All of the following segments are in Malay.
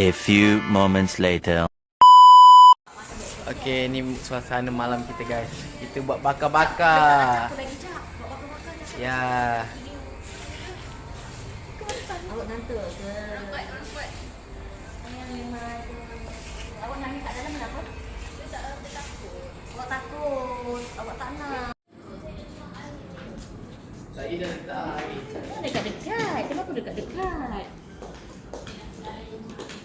A few moments later. Okay, ni suasana malam kita guys. Kita buat bakar-bakar. Ya. Awak ngantuk ke? Nampak. Awak nangis kat dalam kenapa? Dia takut. Awak takut. Awak tak nak. Saya dah letak air. Dekat-dekat. Kenapa dekat-dekat?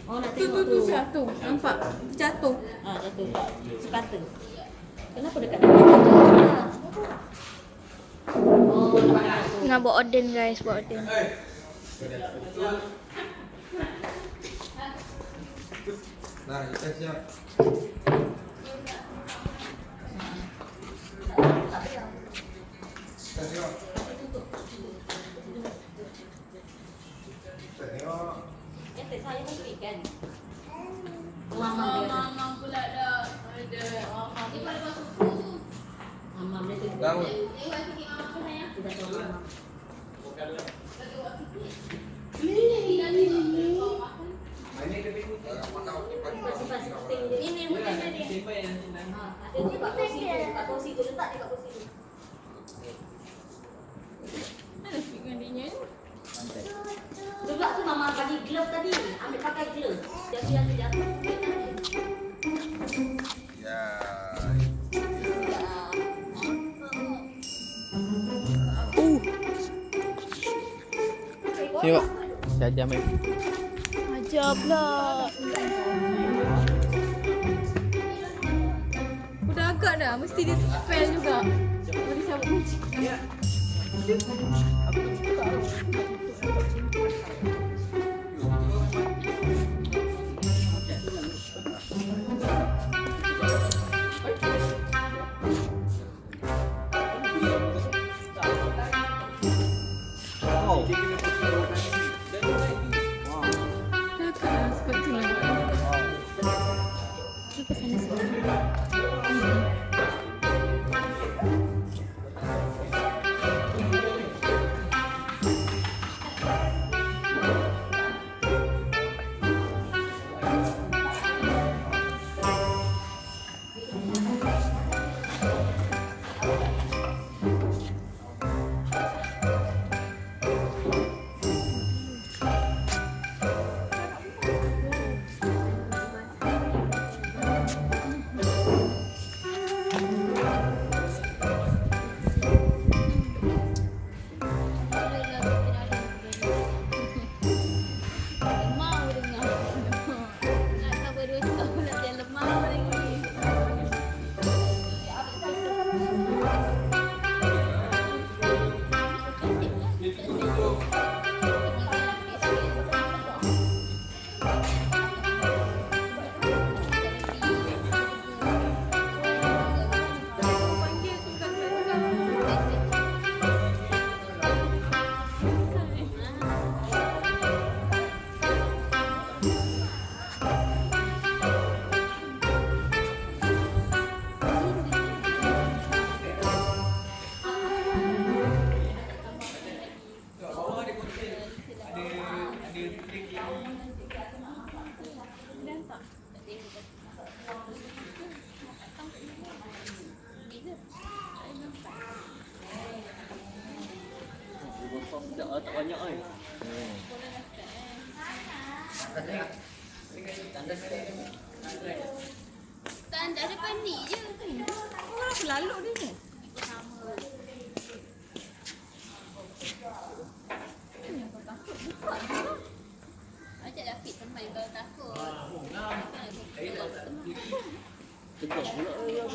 Oh, nak Tu tengok tu. jatuh. Nampak? Jatuh. Jatuh. Sepatu. Kenapa dekat-dekat? Oh, nampak tu. Tengah buat Oden guys, buat Oden. Nah, kita siap. Kita siap. Kita tengok. Yang tak saya pun kan. Mama pula dah. Ada. Ni pada masuk tu. Mama dia tu. Bangun. Kita tahu mama. Ini bukan dia. Ada dia kat kursi tu. Kat kursi tu letak dia kat kursi tu. Mana speak dengan dia ni? Juga tu mama bagi glove tadi. Ambil pakai glove. Jadi yang jatuh. Ya. Tengok. Saya ajar main. Ajar pula. Udah agak dah. Mesti dia fail juga. Boleh cabut kunci. Agak lah sebab tu lah. Kita sana sekarang. Tak banyak kan. Tanda depan ni je. Orang apa lalu dia ni? Ajak David teman kalau takut. Tegang pula yang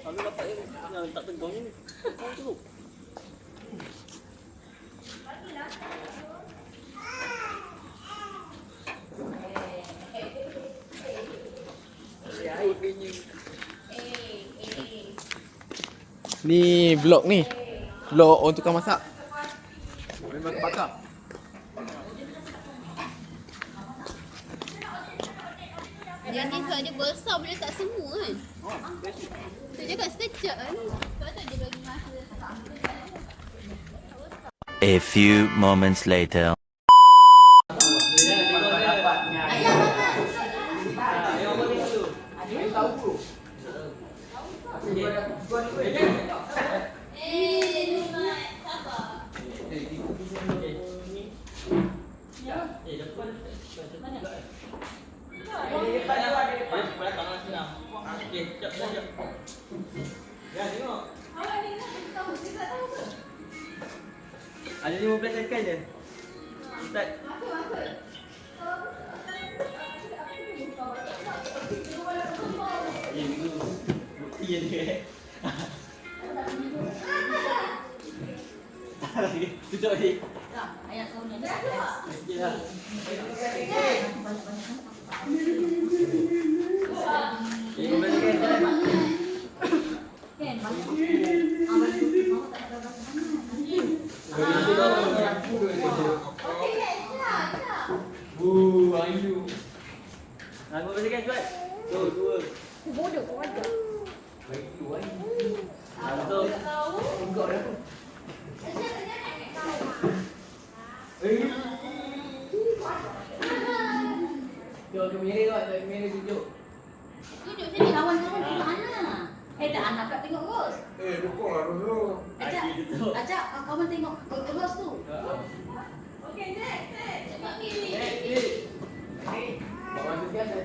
kalau dapat yang tak tegang ni. Kau tu. Ni vlog ni. Vlog orang tukang masak. Memang bakar. Dia ni sebab dia besar boleh tak semua kan. Tu cakap sekejap kan. Sebab tak dia bagi masa. A few moments later. Ayah makan. Ada 15 second je. Start. Bukti je dia. Tutup lagi. Ayah kau ni. Ya. Kan, Ayu. Nak buat second cepat. 2. bodoh kau ada. Satu. Jom ke merah tu, tak merah tunjuk. Tunjuk sini kawan-kawan tengok Ana. Tak Ana pula tengok Ros. Dukunglah dulu. Ajak kawan tengok Ros tu. Okey, next.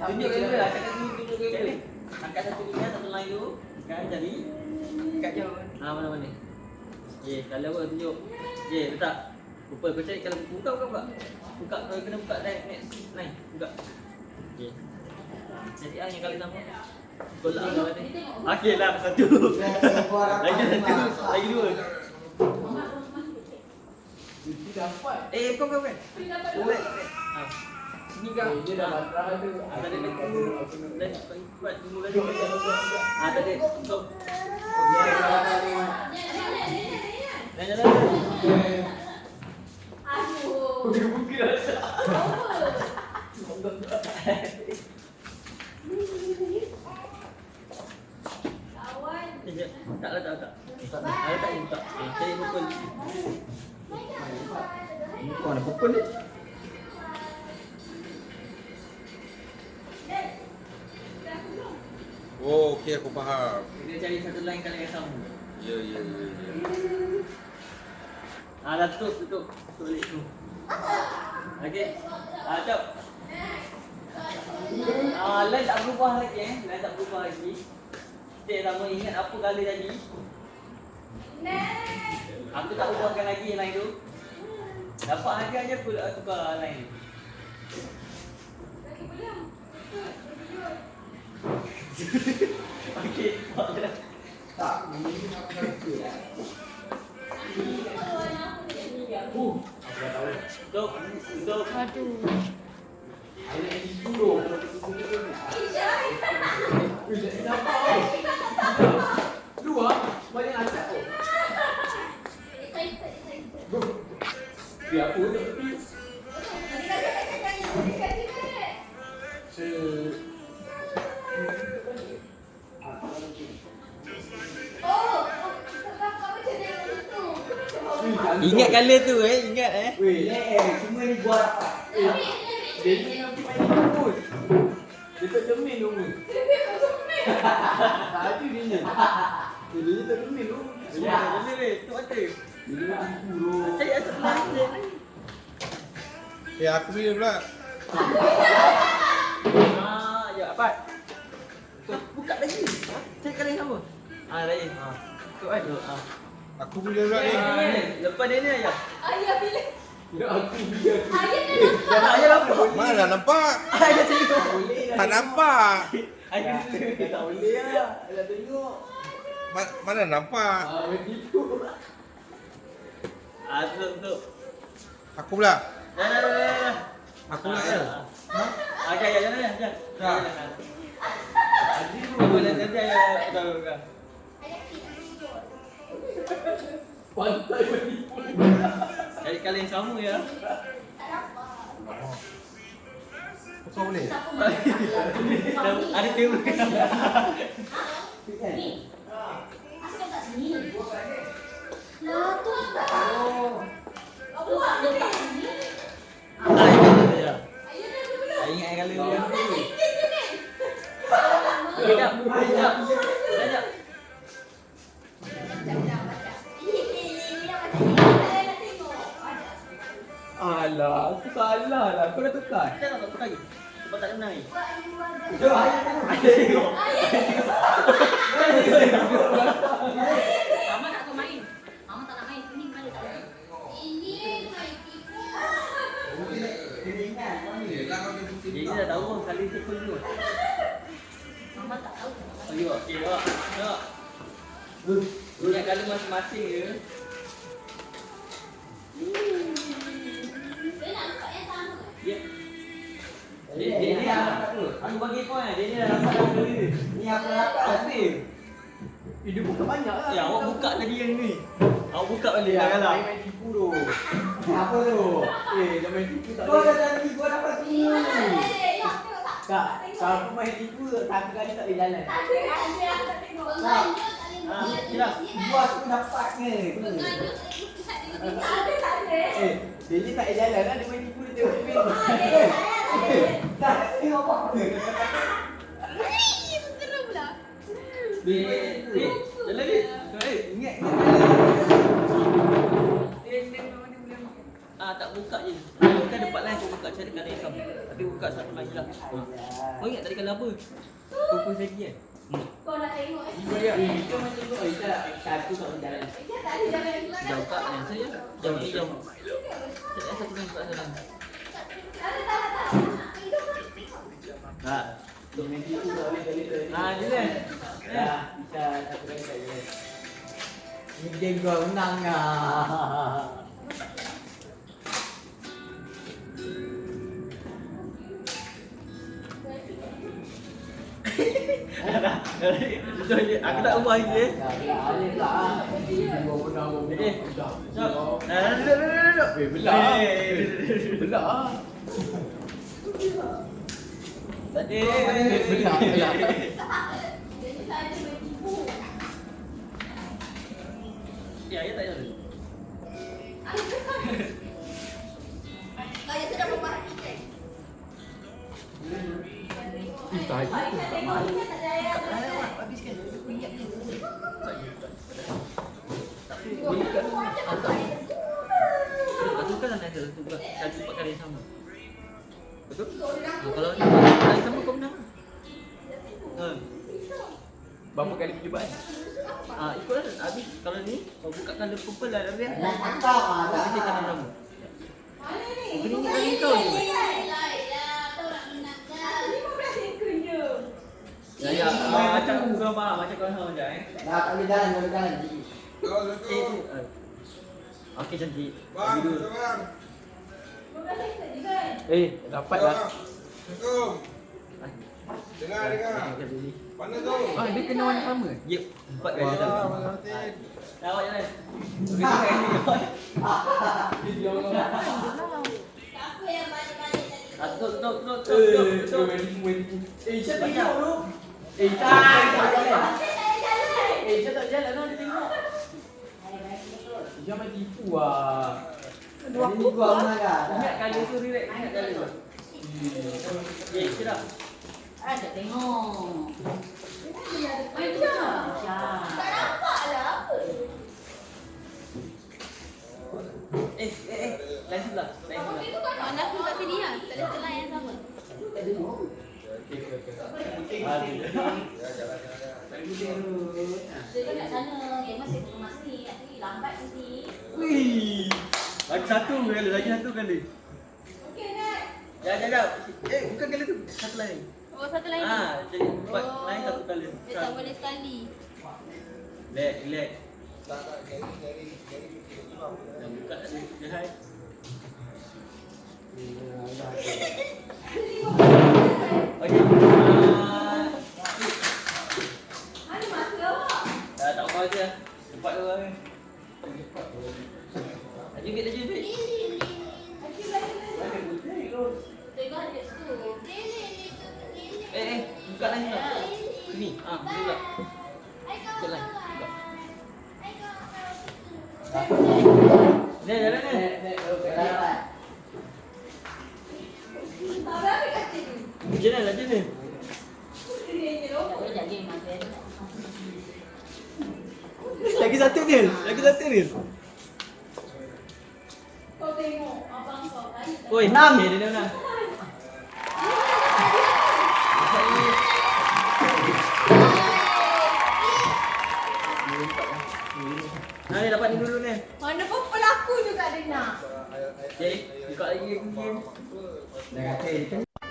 Tunjuk kamera, cakap tunjuk kamera. Angkat satu ni, satu line dulu. Kan jadi. Kat jauh. Mana-mana. Okey, kalau apa tunjuk. Okey, letak. Lupa kau cari kalau buka. Buka kau kena buka next line. Buka. Okey. Jadi yang kali sama. Golak kau ni. Okey lah satu. Lagi satu. Lagi dua. Kau. Boleh. Ni kau. Dia dah batrah tu. Ada buat tunggu lagi. Tadi. Stop. Jalan. Aduh. Buki rasa. Tak. Ada tak minta. Saya pukul. Kau nak pukul ni. Oh, okey aku faham. Dia cari satu line kali yang sama. Ya. Dah tutup. Tulis tu. Okey. Jap. Line tak berubah lagi. Kita sama ingat apa kali tadi. Aku tak ubahkan lagi line tu. Dapat harga je aku tukar line. Okey, tak. Ini nak kerja. Stop. Aduh. Dua, banyak atas tu. Biar pun tepi. Ingat kala tu ingat Weh, semua ni buat dia ni nak pergi main pun. Dia tak cermin tu. Tadi dia ni. Dia tak cermin tu. Ya, boleh weh, tu mata. Dia nak tipu. Cari asal lain. Aku bila pula. Ya, apa? Tu buka lagi. Cari kali sama. Lain. Tu kan. Aku bila pula ni. Lepas dia ni ayah. Ayah bila? Ya aku bila. Ayah dah nampak. Ayah nampak. Mana nampak? Ayah tengok. Tak nampak. Ayah tak boleh lah. Ayah tengok. Mana nampak? Begitu. Tu. Aku pula. Dah. Aku pula ya. Okey, jalan. Dah. Nanti ayah buka. Pantai menipu. Jadi kali yang sama ya. Kau boleh? Ada table. Ni. Asal kat sini. Lah tu. Buat dia kat sini. Ya. Ingat kali dia. Sekejap. Alah, aku salah lah. Kau dah tukar. Kita nak tukar lagi. Sebab tak ada menang ni. Jom, ayah tengok. Mama tak nak main. Mama tak nak main. Ini mana tak main. Ini Dia dah tahu kali tu pun tu. Mama tak tahu. Okey, okey, dah. Punya kali masing-masing je. Saya nak buka yang sama. Ya. Dia ni dah tu. Aku bagi kau dia ni dah dapat dah beli ni. Ni apa dapat? Asli. Dia buka banyak lah. Ya, awak buka tadi yang ni. Awak buka balik dah kalah. Main tipu tu. Apa tu? Dah main tipu tak Kau boleh. dah janji kau dapat semua. Tak, kalau aku main tipu satu kali tak boleh jalan. Penganjut tak boleh Silap. Buat aku dapat ke? Penganjut tak boleh pusat dengan Dia ni tak boleh jalan lah. Dia main tipu dia tengok main. Tak, tengok apa-apa. Seram pula. Jalan ni. Ingat. Tak buka je. Kau kan dapat lain kau buka cari kali hitam. Tapi buka satu lagi lah. Kau ingat tadi kali apa? Fokus lagi kan? Kau nak tengok Tiba dia. Kita main tipu. Satu tak boleh jalan. tak ada jalan keluar. Jauh buka kan? Saya jauh ni jauh. Cari satu lagi buka dalam. Tak. Dia main tipu tak boleh jalan. Dia kan? Dah, bisa satu kali tak jalan. Ni game gua menang lah. Betul je. Aku tak ubah lagi eh. Dah, alih lah. Gua menang, gua menang. Duduk. Belah. Belah. Tadi. Belah. Ya, tak ada. Kaya sudah memahami. Betul kan ada tu bukan satu empat kali yang sama. Betul? Kalau ni kali sama kau menang. Berapa kali percubaan? Ikutlah habis kalau ni kau buka kali purple lah dia. Nak tangkap ah. Tak ada kali sama. Beri ni kali kau je. Ya, macam kau faham macam kau faham je Dah, tak boleh jalan, tak boleh jalan. Kau tu. Okey cantik. Bang, bang. Dapat lah. Assalamualaikum. Dengar. Mana tu? Dia kena warna sama. Ya, empat kali dah. Wah, Martin. Dah awak jalan. Okey, okey. Apa yang balik-balik tadi? Tutup. Isha tak tengok tu. Isha tak jalan lah, dia tengok. Isha main tipu lah. Ini gua menang dah. Ingat kali tu relax, ingat kali tu. Sedap. Ada tengok. Macam. Tak nampak lah apa. Lain sebelah. Mana aku kat sini lah. Tak ada celah yang sama. Dia kat sana. Dia masih belum masih. Nanti lambat nanti. Wih. Lagi satu kali. Okey, Nak. Jap. Bukan kali tu. Satu lain. Oh, satu lagi. Jadi empat lain satu kali. Dia tak boleh sekali. Relax. Dah buka tadi. Hai. Okey. Mana masa awak? Tak apa je. Cepat tu lah. Lagi bit. Tengok ada tu. Buka lain pula. Sini. Buka. Buka lain. Buka. Ni jalan ni. Jalan. Lagi satu ni. Kau tengok abang kau kali. Oi, 6. Dia dah 6. Ni dapat ni dulu ni. Mana pun pelaku juga dia nak. Okey, buka lagi. Dah kata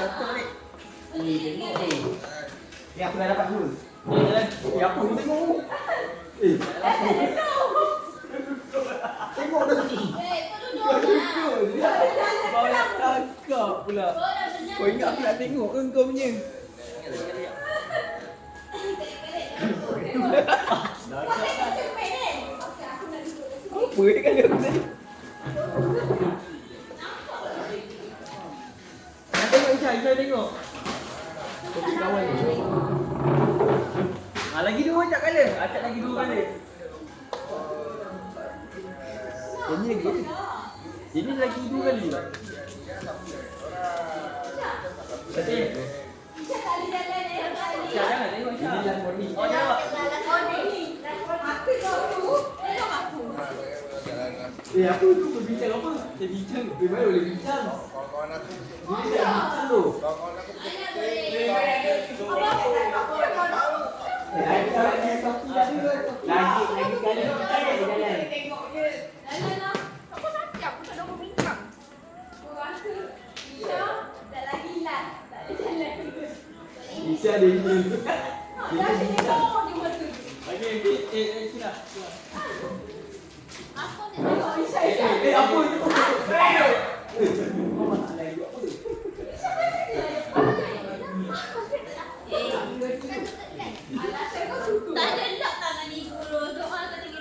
Betul balik. Tengok ni. Ni aku dah dapat dulu. Jalan. Apa ni tengok? Tengok dah ni. Bawa cakap pula. Kau ingat aku nak tengok ke kau punya? Apa dia kali aku tadi? Tengok Isha tengok. Kopi kawan ni. Lagi 2 Acap kala. Acap lagi 2 kala. Ini lagi. Jadi lagi 2 kali. Okey. Jangan tengok Isha. Ini yang warni. Oh, jangan. Aku tu berbincang apa? Kita bincang. Mana boleh bincang? Kawan-kawan aku. Ini dah bincang tu. Kawan-kawan aku Lagi kali Isha dia ni. Dia bincang. Okey, Isha. Apa itu? Tak ada lock tangan ibu tu. Doa tak tinggi.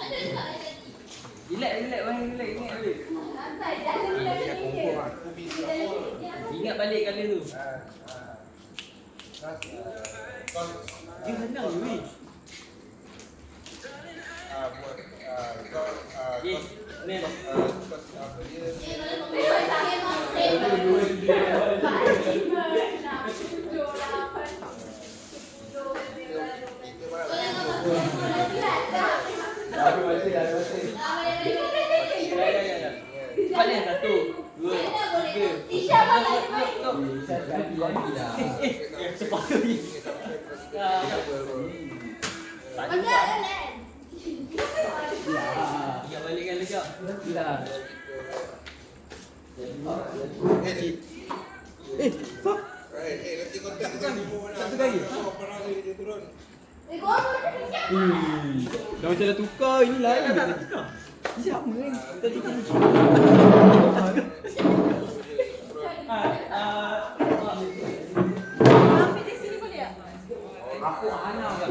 Ada lock tadi. Relax, wahai relax. Ingat balik. Ingat balik kala tu. Dia senang je weh. Yes, ni. Aku masih ada masih. Cepat ni 1, 2, 3. Isha balik. Isha kaki lagi dah. Cepat lagi. Tak ada. Ingat balik kan lekak. Dah. nanti kontak dengan Timo mana? Satu kali. Apa nak dia turun? Dah macam dah tukar. Ini lain. Ini sama ni. Kita tukar. Ambil di sini boleh tak? Aku Ana kan.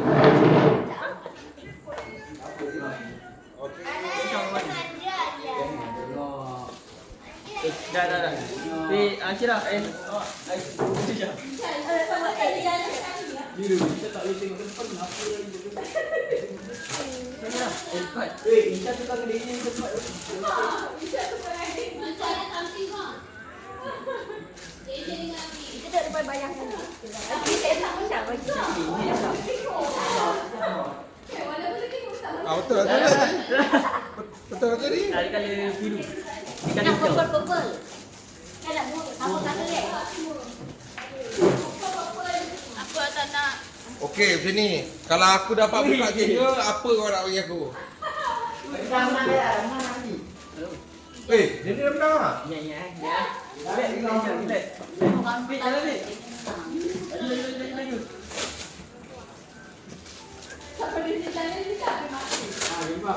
Kira. Kira. Kita tak boleh tengok depan. Apa lagi dia? Kira. Cepat. Isha tukar kedainya cepat. Kita tak dapat bayangkan. Kita tak macam bagi. Betul lah tadi. Betul lah tadi. Kali biru. Ikan Nak hijau. purple. Kan nak apa kata dia? Aku tak nak. Okey, macam ni. Kalau aku dapat buka tiga, apa kau nak bagi aku? Mana lagi? Dia ni dah menang tak? Ya. Relax. Ambil jalan ni. Laju. Lima.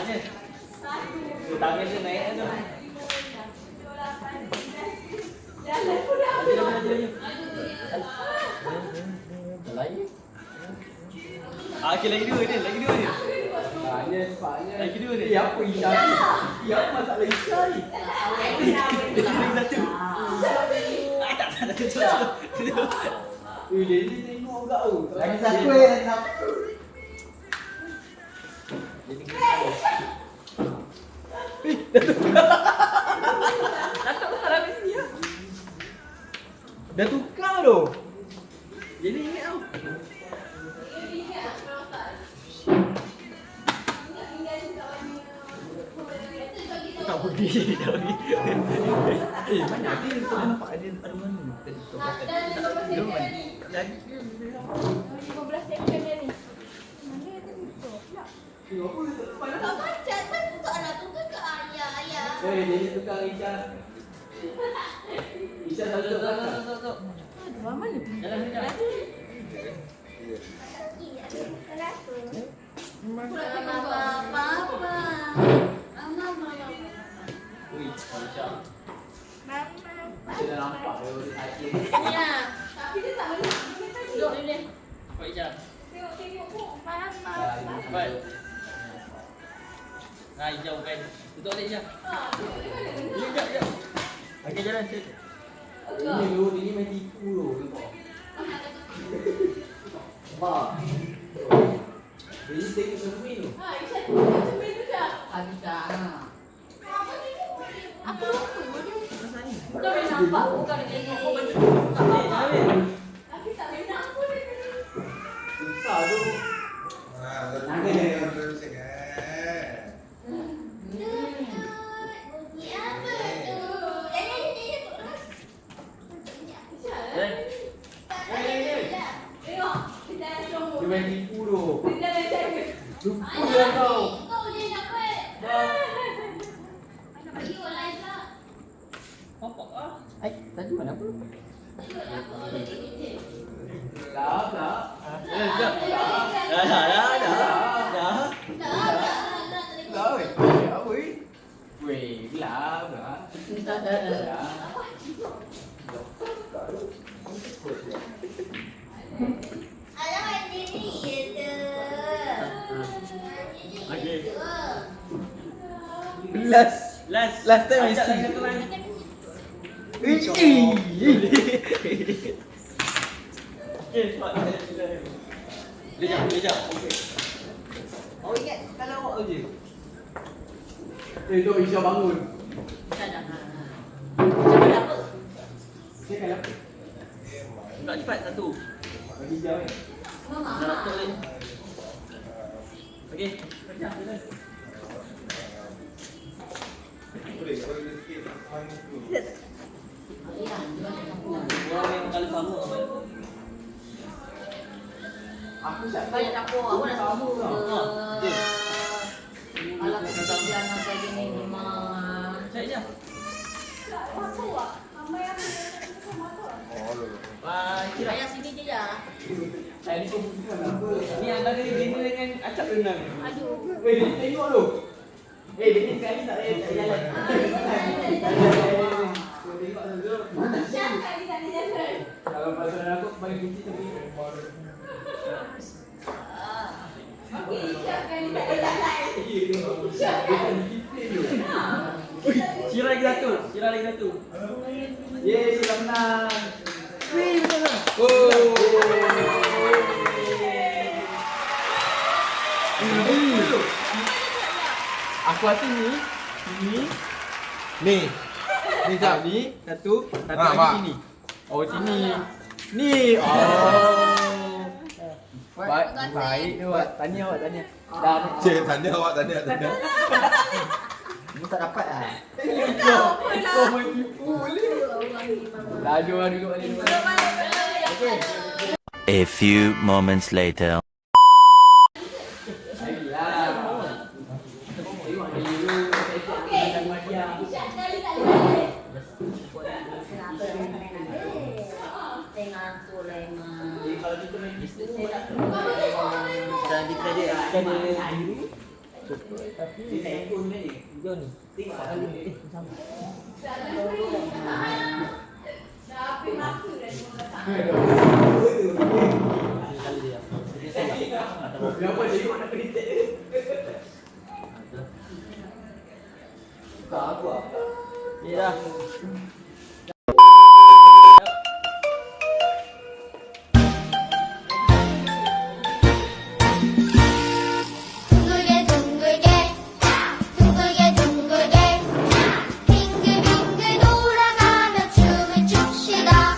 Ni. Tangan dia naik tu. Laju. Lagi? Okey, lagi dua dia. Cepatnya. Lagi dua dia. Apa Isha ni? Apa masalah Isha ni? Lagi satu. Tak. Dia ni tengok kau. Lagi satu lagi satu. Dah tukar tu. Jadi ingat tau. Tak pergi. Mana ada tu nampak ada mana? Dia mana? Lagi. 15 second dia ni. Mana dia tutup pula? Tak baca kan tukar lah. Tukar ke ayah. Dia ni tukar Isha. Isha satu belakang. Dua mana? Jalan. Ui, Aisyah. Kita dah nampak dia akhir. Ya. Duduk dia. Kau Aisyah. Mama. Baik. Nah, hijau kan. Tutup dia Aisyah. Ya. Okey, jalan. Ini lu, ini main tipu lu. Wah. Ini tengok cermin tu. Aku lupa. Kau dah nampak bukan dia ni. Tapi tak benar pun dia. Susah tu. Terus Dia main tipu tu. Lupa dia kau. Tadi mana apa? Dah. Dah. Dah weh. Ya weh. Weh, gelap dah. Okey. Last time I Ajak see. lagi satu main. Okey, cepat. Lejap. Okey. Awak ingat kalau awak je. Dok Isha bangun. Dia kan apa? Tak cepat satu. Bagi jam ni. Dah ratus ni. Okey. Jalan. boleh kalau dia sikit fun tu. Orang yang kalau sama apa? Aku tak tahu. Banyak dapur. Aku nak Sama susu tau. ke. Alah kesepian masa gini memang. Cek je. Oh, lu. Wah, kira. Ayah sini je ya. Saya ni kau bukan apa. Ni antara dinner dengan acap renang. Aduh. Dia tengok tu. Dia ni sekali tak payah tak jalan. Kau tengok tu. Mana siap? Kalau pasal aku bagi kunci tu. Syirah lagi satu. Syirah lagi satu. Yeay, Syirah menang. Wih, betul. Aku rasa ni. Ni. Ni jap ni. Satu Mak. lagi sini. Oh, sini. Ni. Oh. Baik tu awak. Tahniah awak, tahniah. Dah. Cik, tanya awak, tanya. Ni tak dapat lah. Kau main tipu boleh. Dah duduk balik. Okey. A few moments later. Kalau kita main bisnes ni tak dan kita ada biru. Tapi handphone ni jom ni. Tengok kali ni. Sama. Kenapa dia nak kritik? Buka aku ah. Ni dah. 둥글게 둥글게 둥글게 둥글게 빙글빙글 돌아가며 춤을 춥시다.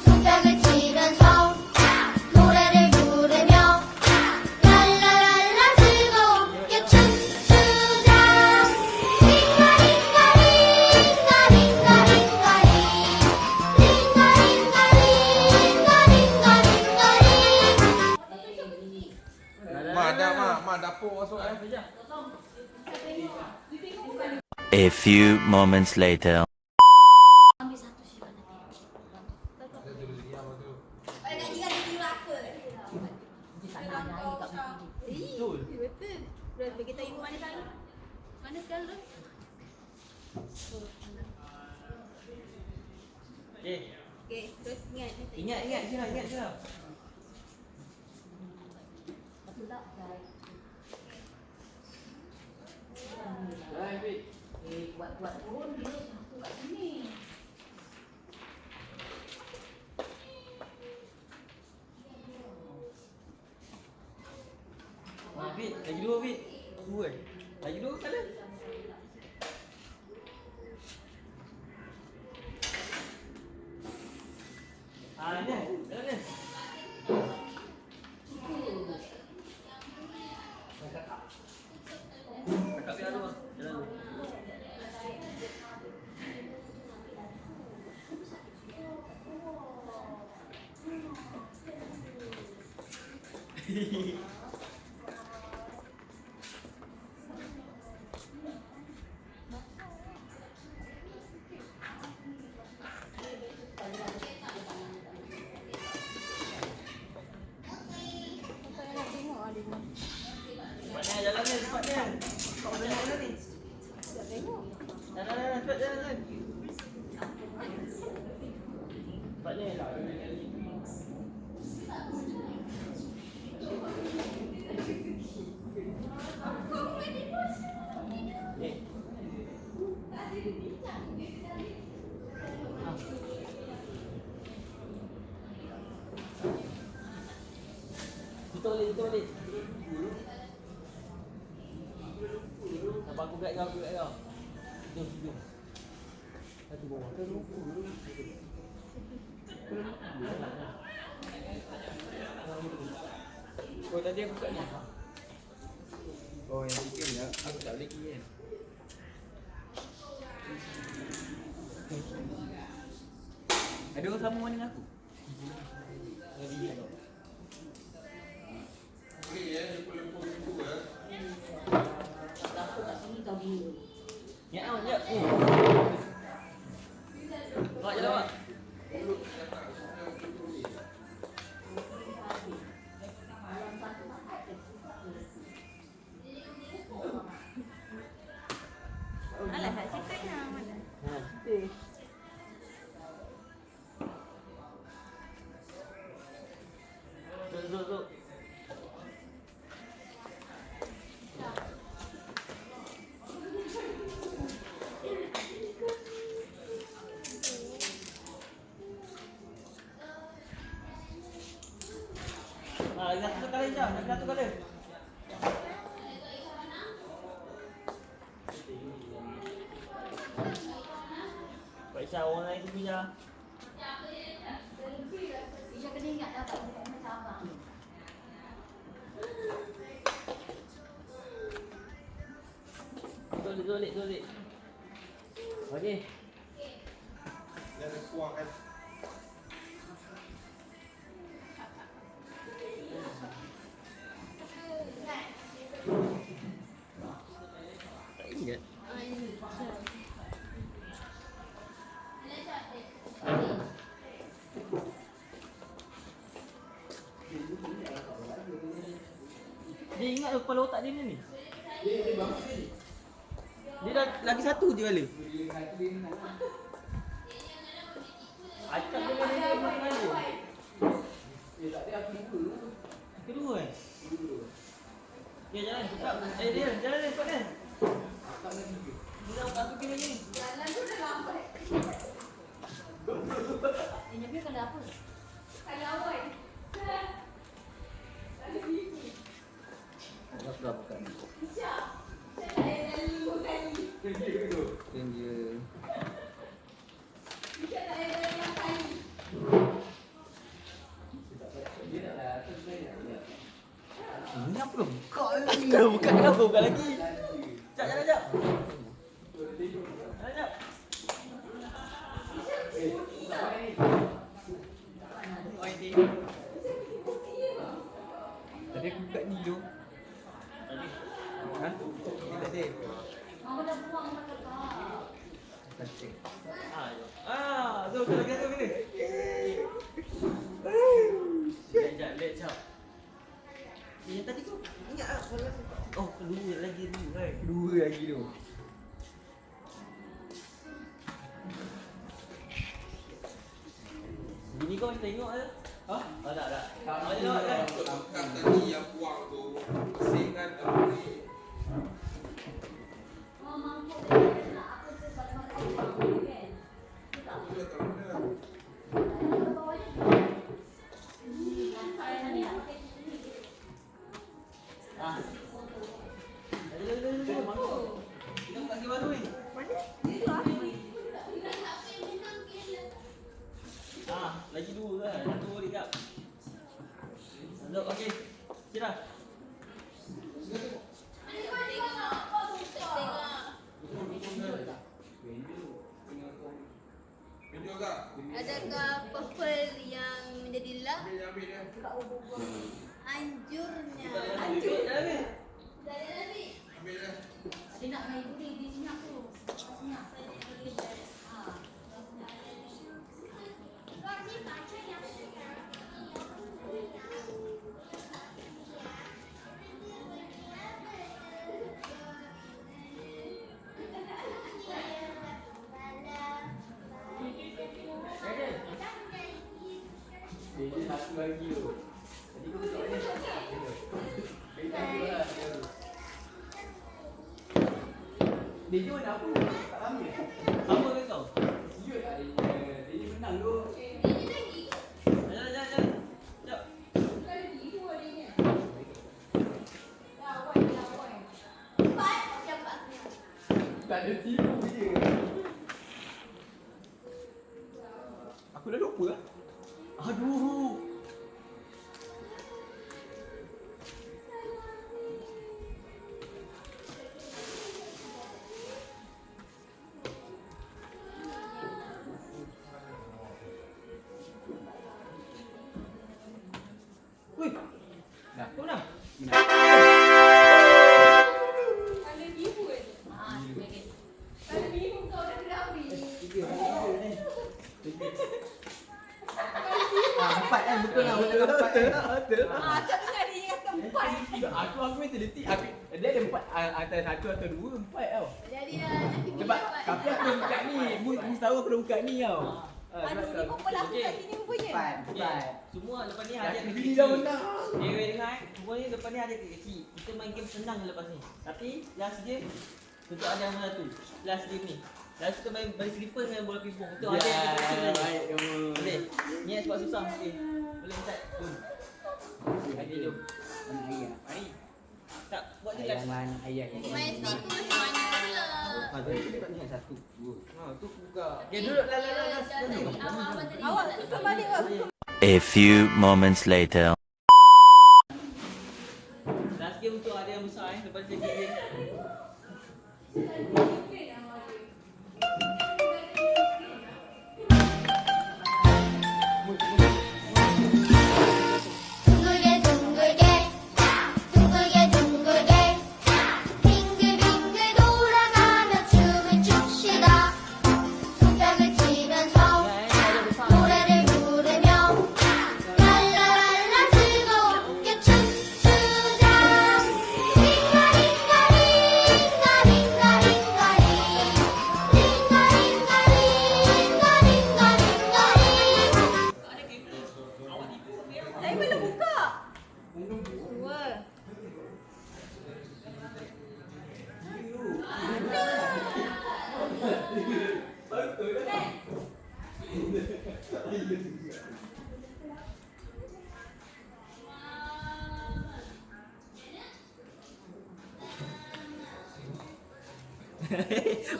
손뼉을 치면서 노래를 부르며 랄라랄라 즐겁게 춤추자. Mak dapur masuk eh. A few moments later. Ambil satu Syirah nanti. Gaji berapa? Nanti tak nak ada air kat muka dia. Betul. Berapa kita ibu mana sekarang? Mana sekarang? Okey. Okey, terus ingat. Ingat Syirah. Buat turun dia satu kat sini. Fit, lagi dua Fit. Dua. Lagi dua kali. Ni. Jalan ni. Kakak biar dulu. Jalan dulu. Cepatnya jalan ni, cepatnya. Kau dah tengok dah ni. Dah tengok. Dah, cepat jalan. Cepatnya. Kita balik. Nampak aku kat kau. Jom. Satu bawah. Oh, tadi aku kat ni. Oh, yang tiga ni aku tak boleh kira. Ada orang sama dengan aku? Lagi dia tau. Aku kat sini tahu dia. Ya, ya. Awak jalan awak. Alah, tak cakap nak mana. Duduk. dah. Lagi satu colour. Pak Isha, orang lain tunggu je lah. Isha kena ingat dah tak boleh macam abang. Zolik. Okey. Jangan kuah kan. Tak ingat. Dia ingat kepala otak dia ni. Dia dah lagi satu je kali. Acap dia dah lima kali. Kedua eh? Okay, jalan cepat. Dia jalan cepat dia. Dia dah buka pergi lagi. Jalan tu dah lambat. Nyonya kalau apa? Kalau awal. Apa bukan? Ini apa dah buka lagi? Dah buka kenapa buka lagi? Sekejap, sekejap. Sekejap. Tadi aku buka ni tu. Tadi? Ha? Ni tak ada. Mama dah buang mata kau. Tu lagi satu kena. Sekejap, sekejap. Yang tadi tu ingat tak? Oh, kedua lagi tu kan. Kedua lagi tu. Bini kau macam tengok ke? Ha? Oh, tak. Kamu tengok kan? Angkat tadi yang buang tu. Bersihkan apa ni. Mama mampu dia nak apa tu pada masa buang kan. Aku dah tak ada. Ah. Kita buka lagi baru ni. Lagi dua kan. Satu boleh kap. Masuk, okey. Sila. Video tak? Adakah purple yang menjadi lap? Ambil dia. Anjurnya. Anjur. Ambil dia. Dia nak main guding di senyap tu. Senyap. Dia satu lagi tu. Tadi kau tengok ni. Dia jual apa? Tak ambil. Apa ke kau? Siut tak dia? Dia menang tu. Jalan. Sekejap. Tak ada tipu je. Aku dah lupa lah. Aduh. Wih. Dah. Kau menang? Empat kan? Betul lah. Betul. Macam tu kan dia kata empat. Aku main teliti. Dia ada empat. Antara satu atau dua, empat tau. Jadi nanti Sebab tapi aku dah buka ni. Mus tahu aku dah buka ni tau. Aduh, ni pun pula aku kat sini rupanya. Empat. Semua lepas ni hadiah Yang kecil. bini dah menang. Dengar. Semua ni lepas ni hadiah kecil. Kita main game senang lepas ni. Tapi last game untuk ada yang satu. Last game ni. Last kita main bagi slipper dengan bola pingpong. Itu ada yang kita kecil lagi. Baik kamu. Boleh. Ni sebab susah sikit. Boleh start. Jom. Okey, jom. Anak ayah. Mari. Tak buat Ayah jelas. mana ayah yang Main stiker macam mana pula? Tadi dekat ni satu. Ha, tu buka. Okay, duduk lah. Awak susun balik awak. A few moments later. Last game untuk ada yang besar lepas sikit je. 둥글게 둥글게 둥글게 둥글게 빙글빙글 돌아가며 춤을 춥시다 손뼉을 치면서 노래를 부르며 랄라랄라 즐겁게 춤추자 Saya belum buka. Dua.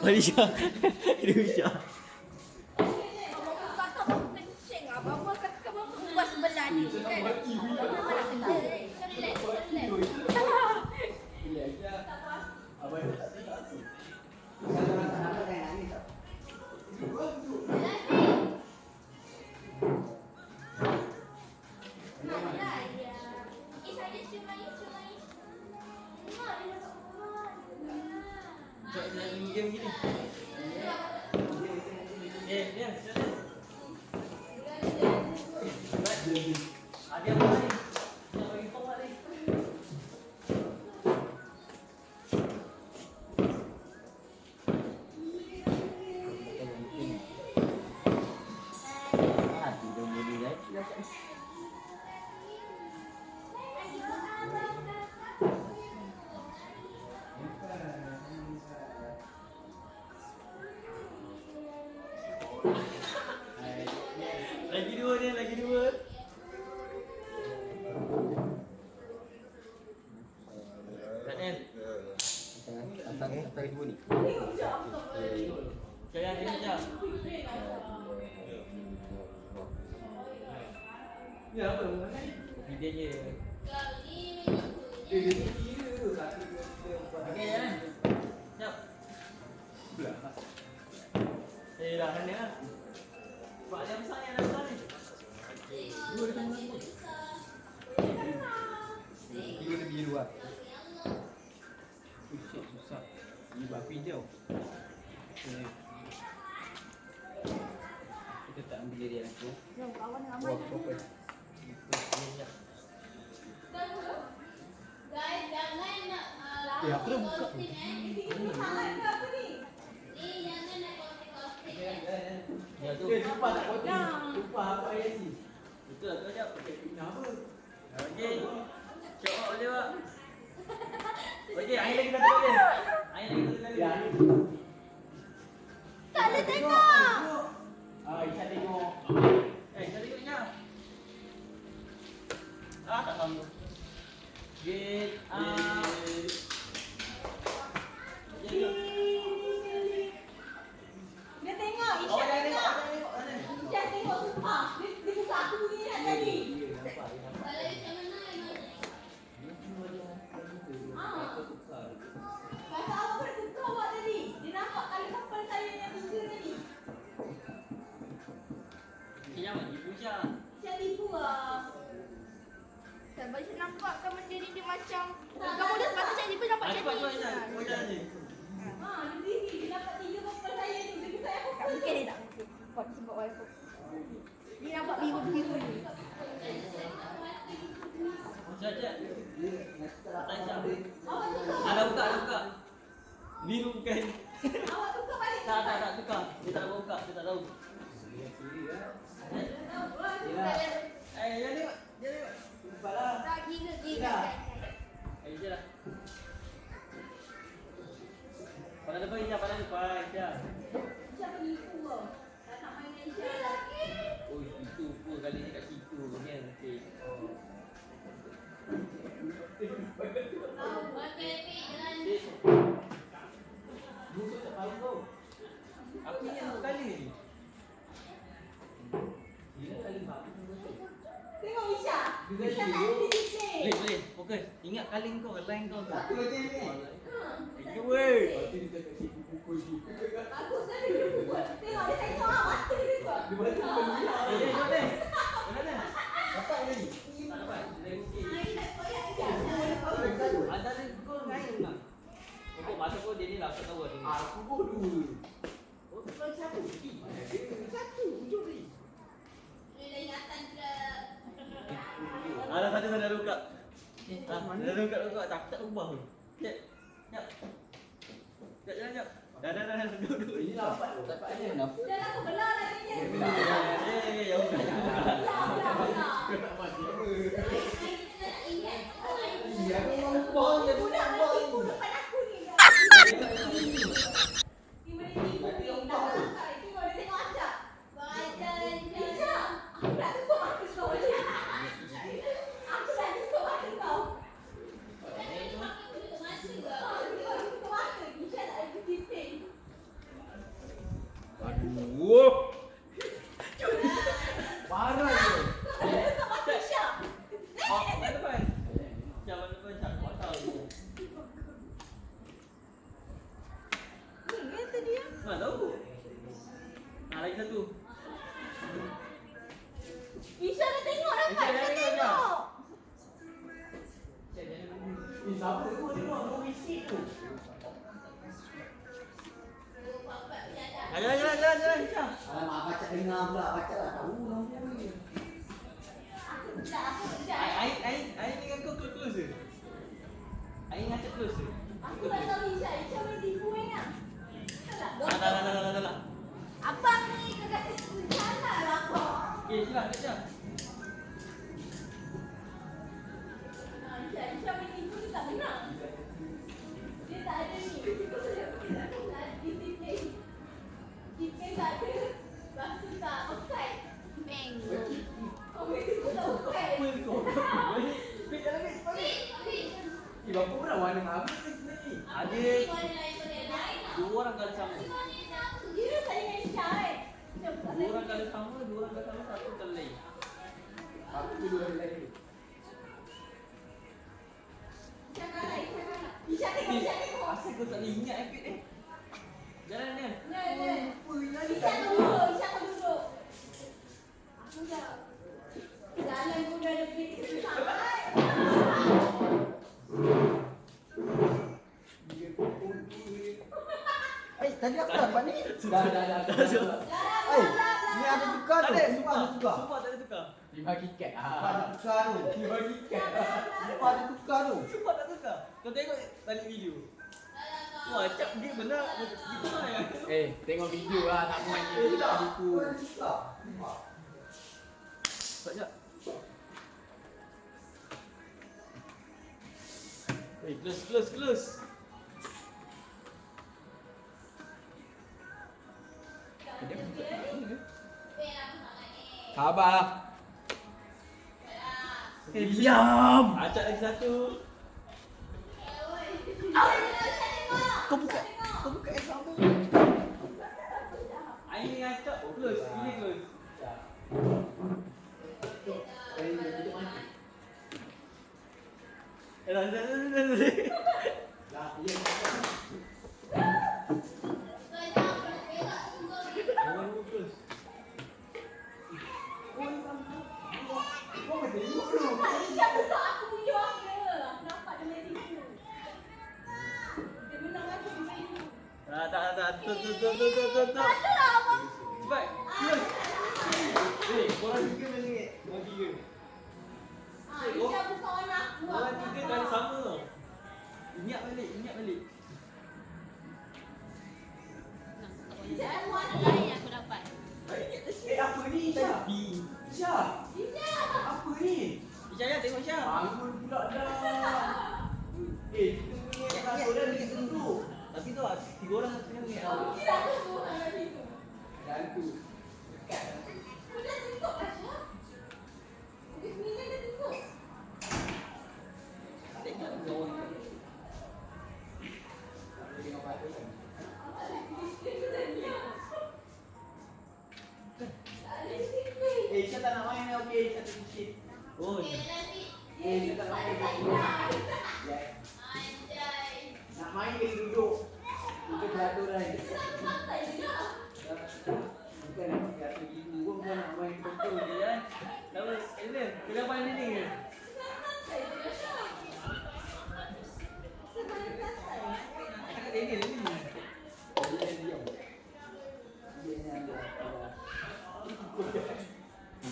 Malaysia. Indonesia. Abang kata abang kencing. Abang kata abang buat sebelah ni. Kan? Abang nak kena. Cak dia game gini. Dia. Ada apa ni? Nak bagi forward ni. Lagi dua. Daniel. Atas ibu ni. Jangan dia macam. Ya apa? Video je. Okey jangan. Jap. Dah Daniel. Buat dia besar ni, ada besar ni. Biru ni biru ah. Susah. Ini babi jauh. Kita tak ambil dia aku. Jom kawan ramai. Guys, jangan nak Ya, aku dah buka. Ya tu. Lupa tak kotak. Lupa apa ayat ni. Betul lah tu jap. Kenapa? Okey. Syok boleh pak. Okey, air lagi satu lagi. Air lagi satu lagi. Tak boleh tengok. Isha tengok. Isha tengok Isha. Tak tahu. Get Dia tengok. Isha tengok. Isha tengok sumpah. Dia buka aku bunyi nak tadi. Kata awak pernah suka awak tadi. Dia nampak kali kapal saya yang tiga tadi. Jangan ibu Isha. Isha tipu lah. Sebab Isha nampak kan benda ni dia macam. Kamu dah sepatutnya tipu nampak Cepat jadi. Isha. Kau jalan ni. Dia diri. Dia nampak tiga kapal saya ni. Dia kata aku tak mungkin dia tak mungkin. Sebab wifi. Dia nampak biru-biru ni. Isha je. Isha. Awak tukar. Ada buka. Biru bukan. Awak tukar balik. Tak tukar. Dia tak tahu buka, dia tak tahu. Jangan tengok. Sampailah. Tak gila. Je lah. Pada depan Isha, pada depan Isha. Isha penipu tau. Tak nak main dengan Isha. Oh, itu pun kali ni kat situ. Okey. Musuh tak tahu kau. Aku ingat satu kali ni. Gila kali babi musuh. Tengok Isha. Juga Isha tak you. ada disiplin. Boleh, fokus. Ingat kali kau, rank kau tu. Satu lagi ni. Thank you, weh. Bagus kan dia pukul. Tengok dia tengok mata dia tu. Jom deh. Mana dah? Dapat lagi? Tak dapat. Lagi sikit. Ada ni kau main tak? Kau masa kau dia ni lah, tak tahu ada ni. Aku pun dua. Oh, tu lagi satu. Satu, hujung ni. Ada satu dah buka. Dah buka. Tak ubah pun. Jap. Jap. Jap. Dah. Duduk. Ini dapat tu. Dapat aja kenapa? Dah lah aku belah lagi ni. Ya, buka. Tak mati apa. Ingat. Iya, aku mau buang je. Budak nak tipu depan aku ni. Aduh. Parah je. Oh, mana depan? Jangan depan cak kau tahu. Mana tahu? Lagi satu. Isha dah tengok dapat. Isha dah Dah tengok, tengok. Siapa tu tengok kau misi tu. Jalan, Isha. Alamak, baca dengar pula. Baca lah. Tahu nombor ni. Aku tidak. Air dengan kau close je. Air ngacak close je. Aku tak tahu Isha. Isha boleh tipu kan? Dah. Abang ni kagak salah lah kau. Okay, siap, kejap. Isha boleh tipu ni tak menang. Dia tak ada ni. Dia tak ada disiplin. Disiplin tak ada. Lepas tu tak pakai. Kau boleh tipu tak pakai. Apa kau? Wait, jalan wait. Bapa orang warna habis ni. Ada dua orang kali sama. Dia tak dengan Isha kan? Dua orang kali sama, satu kali lain. Aku tu dua lagi. Isha kalah. Isha tengok. Asal kau tak boleh ingat efek ni? Jalan ni. Isha kau duduk. Aku dah. Jalan pun dah lebih sangat. Tadi aku dapat ni. Dah. Ni ada tukar tu. Tak ada, Sumpah ada tukar. Sumpah tak ada tukar. Dia bagi kat. Ada tukar tu. Dia bagi kat. Sumpah ada tukar tu. Sumpah tak tukar. Kau tengok balik video. Wah, cap dia benar. Gitu lah ya. Tengok video lah. Tak main dia tak tipu. Sekejap. Close. Sabar. Diam. Acak lagi satu. Kau buka yang sama. Air ni acak. Oh, close. Ini close. Dah. Isha buka aku video aku dia. Nampak dia main tipu. Dia menang aku di sini. Tak. Tak ada lah abang. Cepat. Close. Korang tiga main ringgit. Korang tiga. Isha buka warna aku. Korang tiga kali sama tau. Ingat balik. Isha dah warna Lain lain. yang aku dapat. Apa ni Isha? Isha. Isha. Apa ni? Isya, tengok Isya. Bangun pula dah. Kita punya kasut dah ni duduk. Tapi tu lah, 3 orang satu ni. Kira aku semua lagi tu. Dan tu. Dekat. Aku dah tutup Asha. Pukul 9 dah tutup. Saya tak nak main ni, okey. Saya tak sikit. Oh. Saya tak nak main. Nak main dia duduk. Duduk beraturan. Bukan nak pakai atur gitu pun bukan nak main control dia kan. Tahu, Ellen, kenapa ini ni?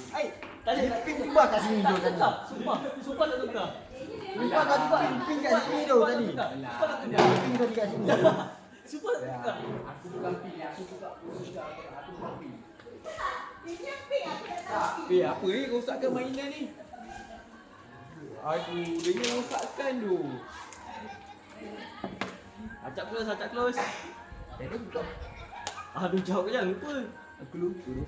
Hai, tadi pin tukar kat sini tu tadi. Sumpah tak tukar. Tukar kat pin kat sini tu tadi. Sumpah tak tukar. Pin tadi kat sini. Sumpah tak tukar. Aku bukan pin, aku bukan pin. Apa ni rosakkan mainan ni? Aduh, dia ni rosakkan tu. Acak close, acak close. Tadi buka. Aduh, jauh je lupa. Aku lupa tu.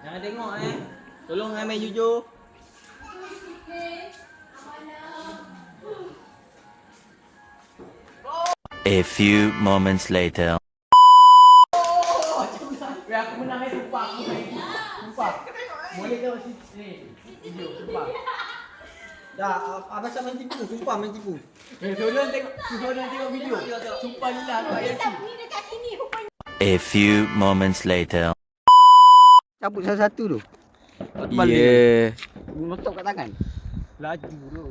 Jangan tengok Tolong main jujur. A few moments later. Weh, aku menang ni sumpah aku main. Sumpah. Boleh tengok sini. Video, sumpah. Dah, abang sama main tipu. Sumpah main tipu. Weh, tolong tengok video. Sumpah ni lah aku tak yakin. A few moments later. Cabut satu-satu tu. Yeah. Notok kat tangan. Laju tu.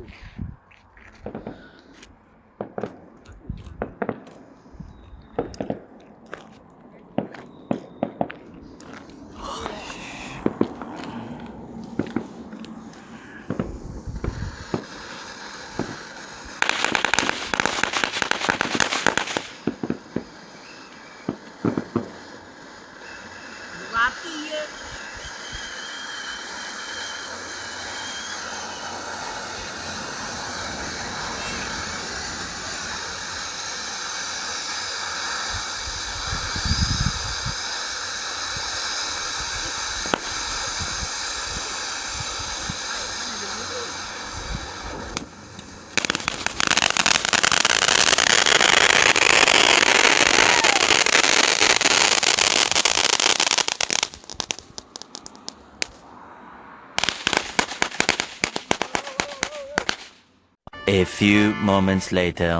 A few moments later.